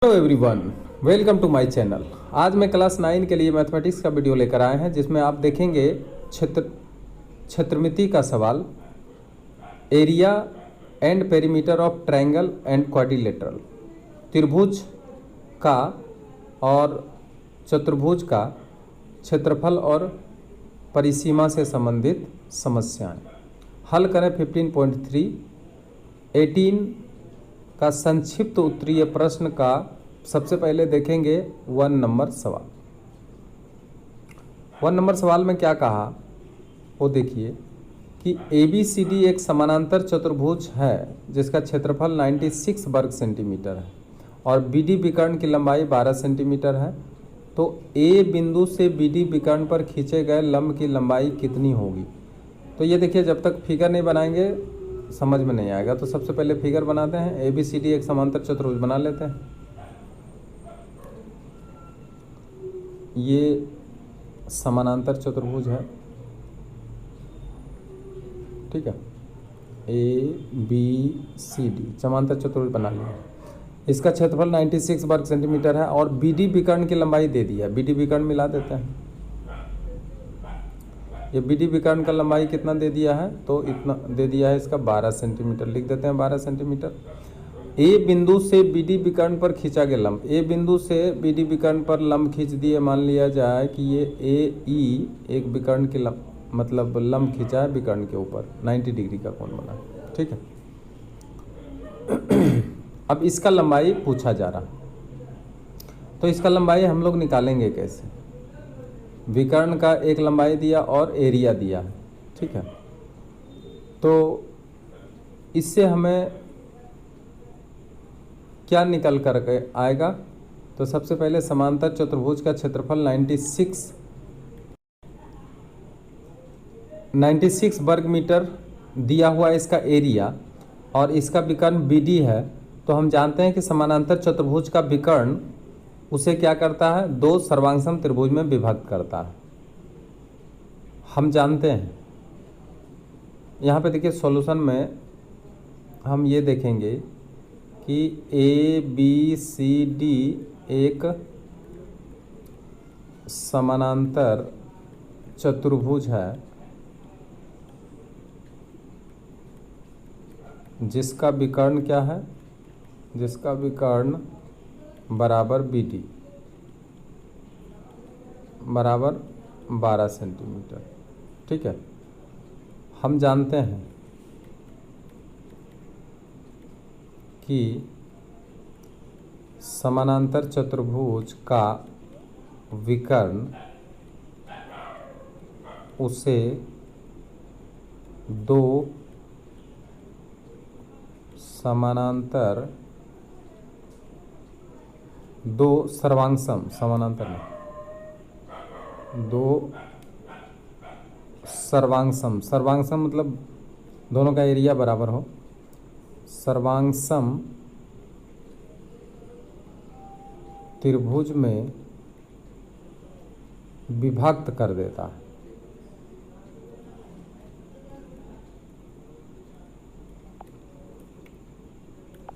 Hello everyone, welcome to my channel. आज मैं class 9 के लिए मैथमेटिक्स का वीडियो लेकर आए हैं जिसमें आप देखेंगे क्षेत्रमिति का सवाल, area and perimeter of triangle and quadrilateral, त्रिभुज का और चतुर्भुज का क्षेत्रफल और परिसीमा से संबंधित समस्याएं हल करें। 15.3 18 का संक्षिप्त उत्तरीय प्रश्न का सबसे पहले देखेंगे 1 नंबर सवाल। 1 नंबर सवाल में क्या कहा वो देखिए कि ABCD एक समानांतर चतुर्भुज है जिसका क्षेत्रफल 96 वर्ग सेंटीमीटर है और BD विकर्ण की लंबाई 12 सेंटीमीटर है। तो A बिंदु से BD विकर्ण पर खींचे गए लंब की लंबाई कितनी होगी। तो ये देखिए, जब तक फिगर नहीं बनाएंगे समझ में नहीं आएगा। तो सबसे पहले फिगर बनाते हैं। ABCD एक समांतर चतुर्भुज बना लेते हैं। ये समानांतर चतुर्भुज है, ठीक है। ABCD समांतर चतुर्भुज बना लिया। इसका क्षेत्रफल 96 वर्ग सेंटीमीटर है और BD विकर्ण की लंबाई दे दी है। BD विकर्ण मिला देते हैं। ये BD विकर्ण का लंबाई कितना दे दिया है, तो इतना दे दिया है इसका 12 सेंटीमीटर। लिख देते हैं 12 सेंटीमीटर। A बिंदु से BD विकर्ण पर खींचा गया लंब, A बिंदु से BD विकर्ण पर लंब खींच दिए। मान लिया जाए कि ये AE एक विकर्ण के मतलब लंब खींचा है विकर्ण के ऊपर, 90 डिग्री का कोण बना, ठीक है। अब इसका लंबाई पूछा जा रहा, तो इसका लंबाई हम लोग निकालेंगे कैसे। विकर्ण का एक लंबाई दिया और एरिया दिया है, ठीक है। तो इससे हमें क्या निकल कर आएगा, तो सबसे पहले समांतर चतुर्भुज का क्षेत्रफल 96 वर्ग मीटर दिया हुआ है इसका एरिया, और इसका विकर्ण BD है। तो हम जानते हैं कि समानांतर चतुर्भुज का विकर्ण उसे क्या करता है, दो सर्वांगसम त्रिभुज में विभक्त करता है, हम जानते हैं। यहाँ पे देखिए सॉल्यूशन में हम ये देखेंगे कि ABCD एक समानांतर चतुर्भुज है जिसका विकर्ण क्या है, जिसका विकर्ण बराबर BD बराबर 12 सेंटीमीटर, ठीक है। हम जानते हैं कि समानांतर चतुर्भुज का विकर्ण उसे दो समानांतर दो सर्वांगसम, समानांतर नहीं, दो सर्वांगसम, सर्वांगसम मतलब दोनों का एरिया बराबर हो, सर्वांगसम त्रिभुज में विभक्त कर देता है।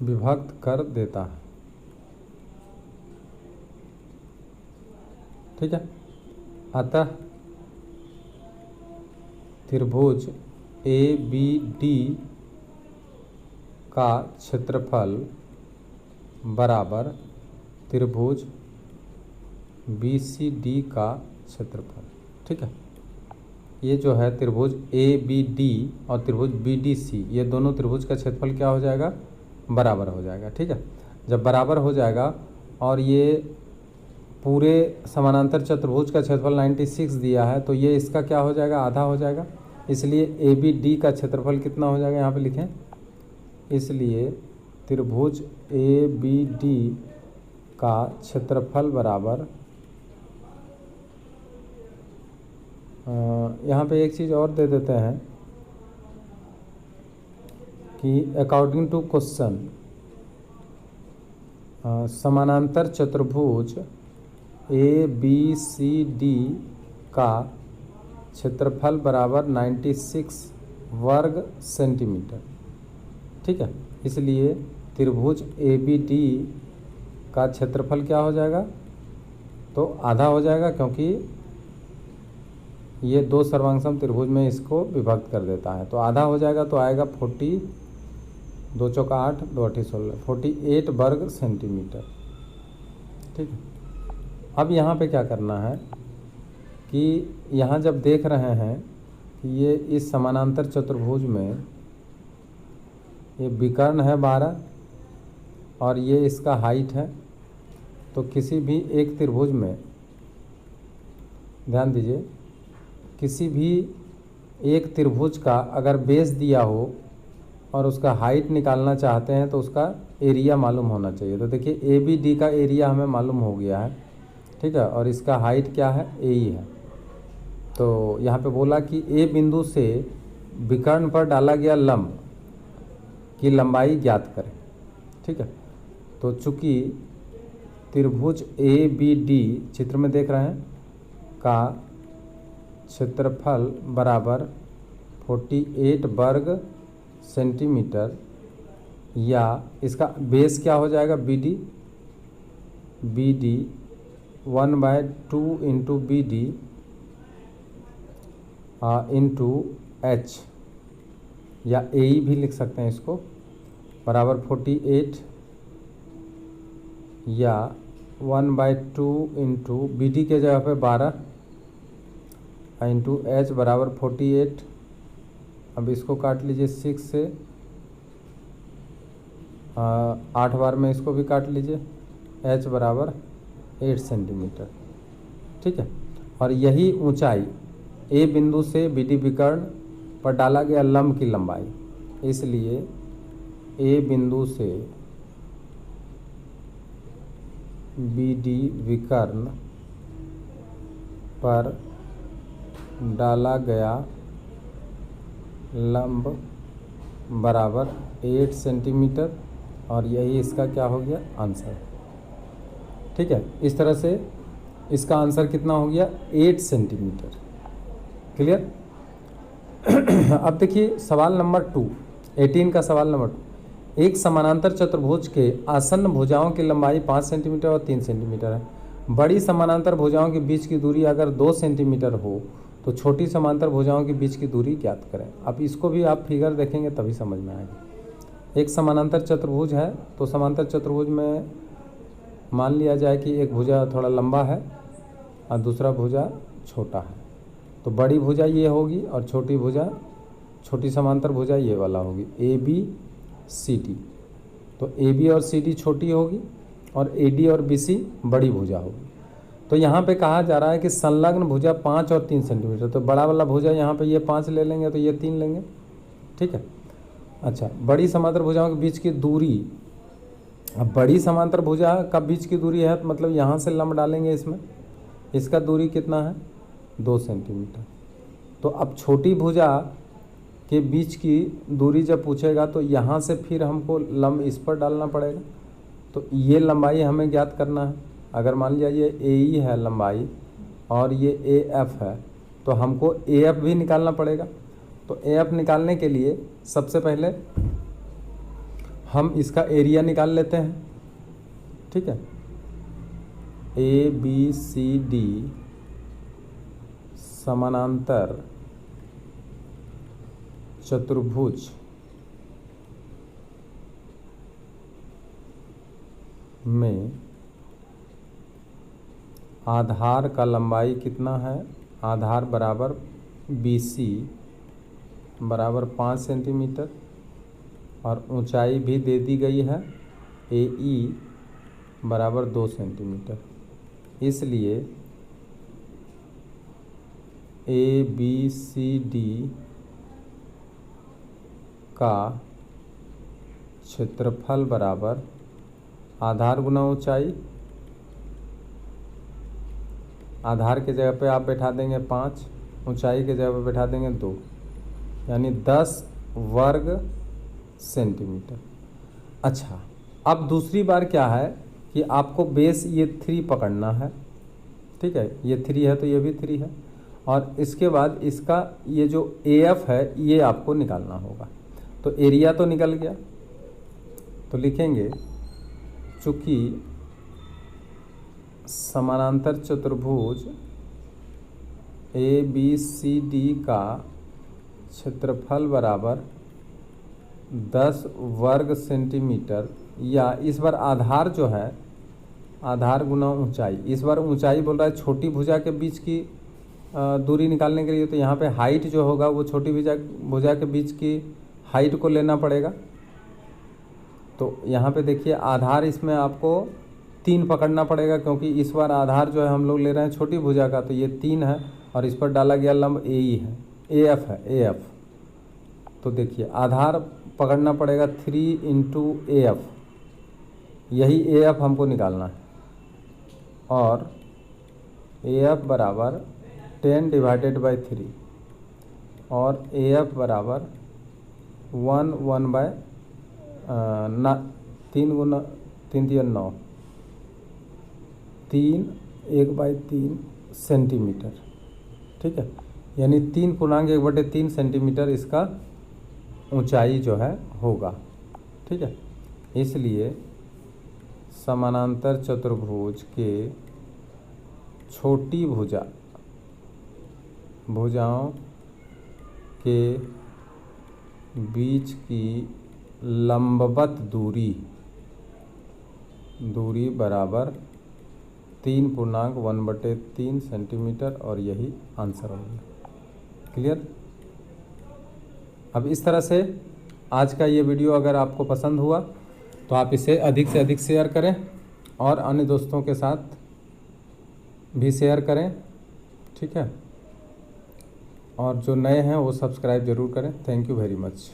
विभक्त कर देता है, ठीक है। अतः त्रिभुज ABD का क्षेत्रफल बराबर त्रिभुज BCD का क्षेत्रफल, ठीक है। ये जो है त्रिभुज ABD और त्रिभुज BDC, ये दोनों त्रिभुज का क्षेत्रफल क्या हो जाएगा, बराबर हो जाएगा, ठीक है। जब बराबर हो जाएगा और ये पूरे समानांतर चतुर्भुज का क्षेत्रफल 96 दिया है, तो ये इसका क्या हो जाएगा, आधा हो जाएगा। इसलिए ABD का क्षेत्रफल कितना हो जाएगा, यहाँ पे लिखें। इसलिए त्रिभुज ABD का क्षेत्रफल बराबर, यहाँ पे एक चीज़ और दे देते हैं कि अकॉर्डिंग टू क्वेश्चन समानांतर चतुर्भुज ABCD का क्षेत्रफल बराबर 96 वर्ग सेंटीमीटर, ठीक है। इसलिए त्रिभुज ABD का क्षेत्रफल क्या हो जाएगा, तो आधा हो जाएगा, क्योंकि ये 2 सर्वांगसम त्रिभुज में इसको विभक्त कर देता है। तो आधा हो जाएगा, तो आएगा 40, 2 चौका 8, 2 अठी 16, 48 वर्ग सेंटीमीटर। ठीक है। अब यहाँ पे क्या करना है कि यहाँ जब देख रहे हैं कि ये इस समानांतर चतुर्भुज में ये विकर्ण है 12 और ये इसका हाइट है, तो किसी भी एक त्रिभुज में, ध्यान दीजिए, किसी भी एक त्रिभुज का अगर बेस दिया हो और उसका हाइट निकालना चाहते हैं तो उसका एरिया मालूम होना चाहिए। तो देखिए ए बी डी का एरिया हमें मालूम हो गया है, ठीक है, और इसका हाइट क्या है, ए ही है। तो यहाँ पे बोला कि ए बिंदु से विकर्ण पर डाला गया लंब की लंबाई ज्ञात करें। ठीक है। तो चूंकि त्रिभुज ए बी डी चित्र में देख रहे हैं का क्षेत्रफल बराबर 48 वर्ग सेंटीमीटर, या इसका बेस क्या हो जाएगा, B D 1/2 into B D into H, या ए भी लिख सकते हैं इसको, बराबर 48 या 1/2 इंटू बी डी के जगह पे 12 इंटू एच बराबर 48। अब इसको काट लीजिए 6 से, 8 बार में इसको भी काट लीजिए, एच बराबर 8 सेंटीमीटर। ठीक है। और यही ऊंचाई ए बिंदु से बी डी विकर्ण पर डाला गया लंब की लंबाई, इसलिए ए बिंदु से बी डी विकर्ण पर डाला गया लंब बराबर 8 सेंटीमीटर, और यही इसका क्या हो गया, आंसर। ठीक है। इस तरह से इसका आंसर कितना हो गया, 8 सेंटीमीटर। क्लियर। अब देखिए सवाल नंबर 2, 18 का सवाल नंबर 2। एक समानांतर चतुर्भुज के आसन्न भुजाओं की लंबाई 5 सेंटीमीटर और 3 सेंटीमीटर है। बड़ी समानांतर भुजाओं के बीच की दूरी अगर 2 सेंटीमीटर हो तो छोटी समांतर भुजाओं के बीच की दूरी ज्ञात करें। अब इसको भी आप फिगर देखेंगे तभी समझ में आएगा। एक समानांतर चतुर्भुज है, तो समांतर चतुर्भुज में मान लिया जाए कि एक भुजा थोड़ा लंबा है और दूसरा भुजा छोटा है, तो बड़ी भुजा ये होगी और छोटी भुजा, छोटी समांतर भुजा ये वाला होगी, ए बी सी डी। तो ए बी और सी डी छोटी होगी और ए डी और बी सी बड़ी भुजा होगी। तो यहाँ पे कहा जा रहा है कि संलग्न भुजा 5 और 3 सेंटीमीटर, तो बड़ा वाला भुजा यहाँ पे ये 5 ले लेंगे तो ये 3 लेंगे। ठीक है। अच्छा, बड़ी समांतर भुजाओं के बीच की दूरी, अब बड़ी समांतर भुजा का बीच की दूरी है, मतलब यहाँ से लंब डालेंगे इसमें, इसका दूरी कितना है, 2 सेंटीमीटर। तो अब छोटी भुजा के बीच की दूरी जब पूछेगा तो यहाँ से फिर हमको लंब इस पर डालना पड़ेगा, तो ये लंबाई हमें ज्ञात करना है। अगर मान लिया ये ए ई है लंबाई और ये ए एफ है, तो हमको ए एफ भी निकालना पड़ेगा। तो ए एफ निकालने के लिए सबसे पहले हम इसका एरिया निकाल लेते हैं। ठीक है। ए बी सी डी समानांतर चतुर्भुज में आधार का लंबाई कितना है, आधार बराबर बी सी बराबर 5 सेंटीमीटर, और ऊंचाई भी दे दी गई है ए ई बराबर 2 सेंटीमीटर। इसलिए ए बी सी डी का क्षेत्रफल बराबर आधार गुना ऊंचाई, आधार के जगह पे आप बैठा देंगे 5, ऊंचाई के जगह पे बैठा देंगे 2, यानी 10 वर्ग सेंटीमीटर। अच्छा, अब दूसरी बार क्या है कि आपको बेस ये 3 पकड़ना है। ठीक है, ये 3 है तो ये भी 3 है, और इसके बाद इसका ये जो ए एफ है ये आपको निकालना होगा। तो एरिया तो निकल गया, तो लिखेंगे चूँकि समानांतर चतुर्भुज ए बी सी डी का क्षेत्रफल बराबर 10 वर्ग सेंटीमीटर, या इस बार आधार जो है, आधार गुना ऊंचाई, इस बार ऊंचाई बोल रहा है छोटी भुजा के बीच की दूरी निकालने के लिए, तो यहाँ पे हाइट जो होगा वो छोटी भुजा के बीच की हाइट को लेना पड़ेगा। तो यहाँ पे देखिए आधार इसमें आपको 3 पकड़ना पड़ेगा, क्योंकि इस बार आधार जो है हम लोग ले रहे हैं छोटी भुजा का, तो ये 3 है और इस पर डाला गया लंब ए ही है, ए एफ है, ए एफ। तो देखिए आधार पकड़ना पड़ेगा 3 इंटू ए एफ, यही ए एफ हमको निकालना है, और ए एफ बराबर 10 डिवाइडेड बाई 3 और ए एफ बराबर 1 बाय 3 गुना 3 3 9, 3 1/3 सेंटीमीटर। ठीक है, यानी 3.1/3 सेंटीमीटर इसका ऊंचाई जो है होगा। ठीक है, इसलिए समानांतर चतुर्भुज के छोटी भुजाओं के बीच की लंबवत दूरी बराबर 3.1/3 सेंटीमीटर, और यही आंसर होगा। क्लियर? अब इस तरह से आज का ये वीडियो अगर आपको पसंद हुआ तो आप इसे अधिक से अधिक शेयर करें और अन्य दोस्तों के साथ भी शेयर करें। ठीक है, और जो नए हैं वो सब्सक्राइब ज़रूर करें। Thank you very much.